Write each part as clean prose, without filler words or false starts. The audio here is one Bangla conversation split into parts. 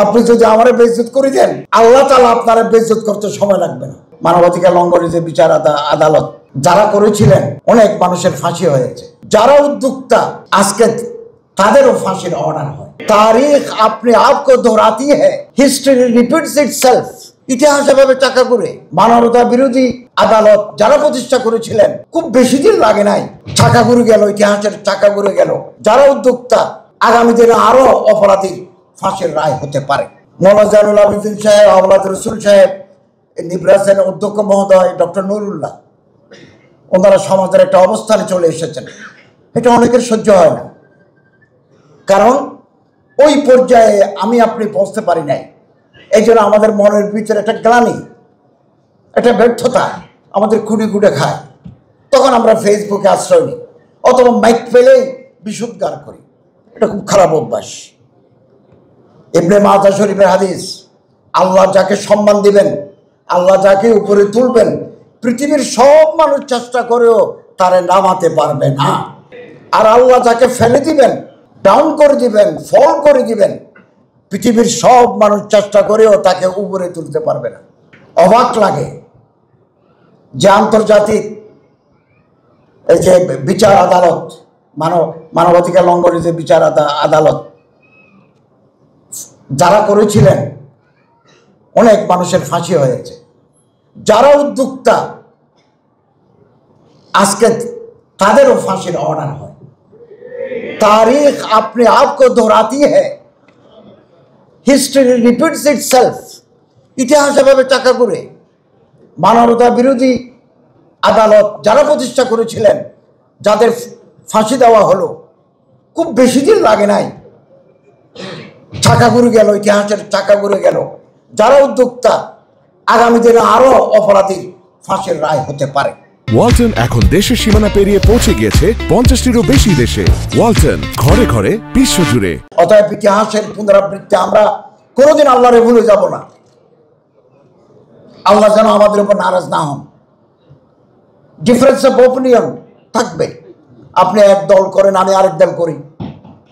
আপনি যদি আমারে বেইজ্জত করে দেন, আল্লাহ তাআলা আপনারে বেইজ্জত করতে সময় লাগবে না। মানবাধিকার লঙ্ঘনের যে বিচার আদালত যারা করেছিলেন, অনেক মানুষের ফাঁসি হয়েছে। যারা উদ্যোক্তা আজকে তাদেরও ফাঁসির অর্ডার হয়। তারিখ আপনি আপকো দোহরাতি হ্যায়, হিস্ট্রি রিপিটস ইটসেলফ। ইতিহাস এভাবে চাকা করে মানবতা বিরোধী আদালত যারা প্রতিষ্ঠা করেছিলেন, খুব বেশি দিন লাগে নাই, চাকা ঘুরে গেল, ইতিহাসের চাকা ঘুরে গেল। যারা উদ্যোক্তা আগামী দিনে আরো অপরাধী ফাঁসির রায় হতে পারে। মৌলানা জালাল আবিদিন সাহেব, আওলাদ রসুল সাহেব, নিব্রাসের অধ্যক্ষ মহোদয় ডক্টর নুরুল্লাহ, ওনারা সমাজের একটা অবস্থানে চলে এসেছেন। এটা অনেকের সহ্য হয় না, কারণ ওই পর্যায়ে আমি আপনি পৌঁছতে পারি নাই। এই জন্য আমাদের মনের ভিতরে একটা গ্লানি, একটা ব্যর্থতা আমাদের খুঁড়ে খায়। তখন আমরা ফেসবুকে আশ্রয় নিই, অথবা মাইক পেলেই বিশুদ্ধার করি। এটা খুব খারাপ অভ্যাস। ইবনে মাজাহ শরীফের হাদিস, আল্লাহ যাকে সম্মান দিবেন, আল্লাহ যাকে উপরে তুলবেন, পৃথিবীর সব মানুষ চেষ্টা করেও তারে নামাতে পারবে না। আর আল্লাহ যাকে ফেলে দিবেন, ডাউন করে দিবেন, ফল করে দিবেন, পৃথিবীর সব মানুষ চেষ্টা করেও তাকে উপরে তুলতে পারবে না। অবাক লাগে যে আন্তর্জাতিক এই যে বিচার আদালত, মানবাধিকার লঙ্ঘনের যে বিচার আদালত যারা করেছিলেন, অনেক মানুষের ফাঁসি হয়েছে। যারা উদ্যোক্তা আজকে তাদেরও ফাঁসির অর্ডার হয়। তারিখ আপনি আপকো দোহরাতি হ্যায়, হিস্ট্রি রিপিটস ইটসেলফ। ইতিহাস এভাবে চাকা করে মানবতা বিরোধী আদালত যারা প্রতিষ্ঠা করেছিলেন, যাদের ফাঁসি দেওয়া হলো, খুব বেশি দিন লাগে নাই, চাকা ঘুরে গেল, ইতিহাসের চাকা ঘুরে গেল। যারা উদ্যোক্তা আগামী দিনে আরো অপরাধী ফাঁসির রায় হতে পারে। ওয়ালটন এখন দেশের সীমানা পেরিয়ে পৌঁছে গিয়েছে 50টিরও বেশি দেশে। ওয়ালটন, ঘরে ঘরে, বিশ্বজুড়ে। অতএব ইতিহাসের পুনরাবৃত্তি আমরা কোনোদিন আল্লাহরে ভুলে যাব না। আল্লাহ যেন আমাদের উপর নারাজ না হন। ডিফারেন্স অফ ওপিনিয়ন থাকবে। আপনি এক দল করেন, আমি আরেক দল করি।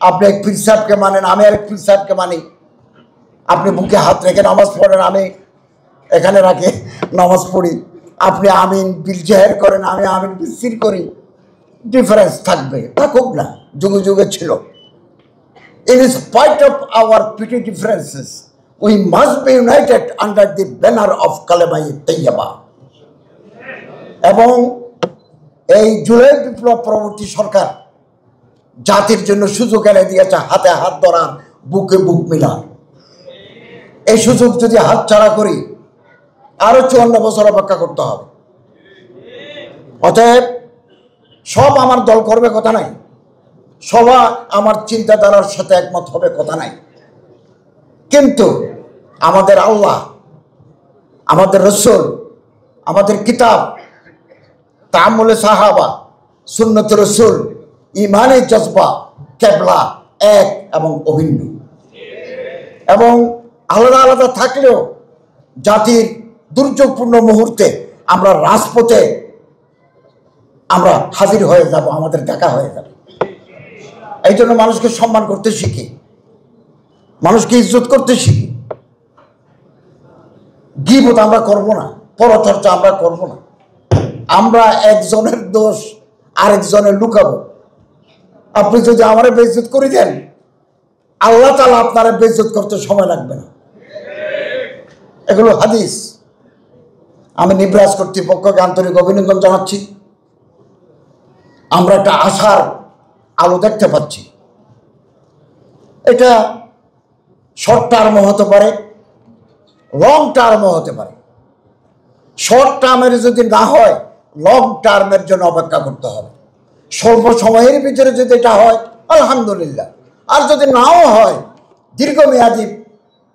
আপনি এক পীর সাহেবকে মানেন, আমি আরেক পীর সাহেবকে মানি। আপনি বুকে হাত রেখে নামাজ পড়েন, আমি এখানে রাখে নামাজ পড়ি। আপনি আমিন বিল জাহের করেন, আমি আমিন বিল করি। ডিফারেন্স থাকবে, থাকুক না, যুগে যুগে ছিল। In spite of our petty differences, we must be united under the banner of কালেমায়ে তাইয়্যিবা। এবং এই জুলাই বিপ্লব পরবর্তী সরকার জাতির জন্য সুযোগ এনে দিয়েছে, হাতে হাত ধরার, বুকে বুক মিলার। এই সুযোগ যদি হাতছাড়া করি, আরো 54 বছর অপেক্ষা করতে হবে। অতএব সব আমার দল করবে কথা নাই, সবাই আমার চিন্তাধারার সাথে একমত হবে কথা নাই, কিন্তু আমাদের আল্লাহ, আমাদের রসুল, আমাদের কিতাব, তাআম্মুলে সাহাবা, সুন্নত রসুল, ইমানে জজবা, কেবলা এক এবং অভিন্ন। এবং আলাদা আলাদা থাকলেও জাতির দুর্যোগপূর্ণ মুহূর্তে আমরা রাজপথে আমরা হাজির হয়ে যাব, আমাদের দেখা হয়ে যাবে। এই জন্য মানুষকে সম্মান করতে শিখি, মানুষকে ইজ্জত করতে শিখি। গীবত আমরা করব না, পরচর্চা আমরা করব না। আমরা একজনের দোষ আরেকজনের লুকাবো। আপনি যদি আমারে বেইজ্জত করে দেন, আল্লাহ তাআলা আপনারে বেইজ্জত করতে সময় লাগবে না। এগুলো হাদিস। আমি নিব্রাস কর্তৃপক্ষকে আন্তরিক অভিনন্দন জানাচ্ছি। আমরা একটা আশার আলো দেখতে পাচ্ছি। এটা শর্ট টার্মও হতে পারে, লং টার্মও হতে পারে। শর্ট টার্মের যদি না হয়, লং টার্মের জন্য অপেক্ষা করতে হবে। স্বল্প সময়ের ভিতরে যদি এটা হয়, আলহামদুলিল্লাহ। আর যদি নাও হয়, দীর্ঘমেয়াদী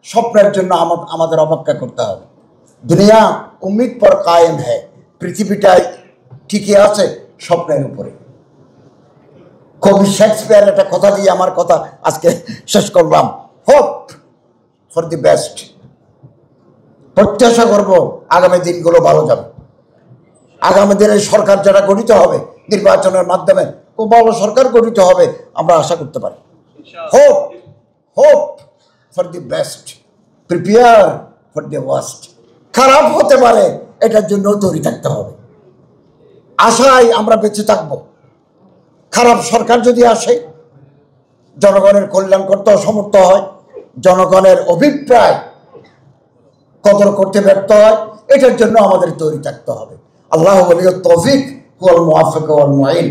স্বপ্নের জন্য আমাদের অপেক্ষা করতে হবে। দুনিয়া উম্মিদ পর কায়েম হ্যায়, পৃথিবীটাই ঠিকই আছে স্বপ্নের উপরে। কবি শেক্সপিয়ার একটা কথা দিয়ে আমার কথা আজকে শেষ করলাম। Hope for the best. প্রত্যাশা করব আগামী দিনগুলো ভালো যাবে। আগামী দিনে সরকার যারা গঠিত হবে নির্বাচনের মাধ্যমে, খুব ভালো সরকার গঠিত হবে আমরা আশা করতে পারি। Hope for the best. Prepare for the worst. খারাপ হতে পারে, এটার জন্য তৈরি থাকতে হবে। আশায় আমরা বেঁচে থাকবো। খারাপ সরকার যদি আসে, জনগণের কল্যাণ করতে অসমর্থ হয়, জনগণের অভিপ্রায় কদর করতে ব্যর্থ হয়, এটার জন্য আমাদের তৈরি থাকতে হবে। আল্লাহ ওয়ালিয়ুত তৌফিক ওয়াল মুওয়াফিক ওয়াল মুঈন।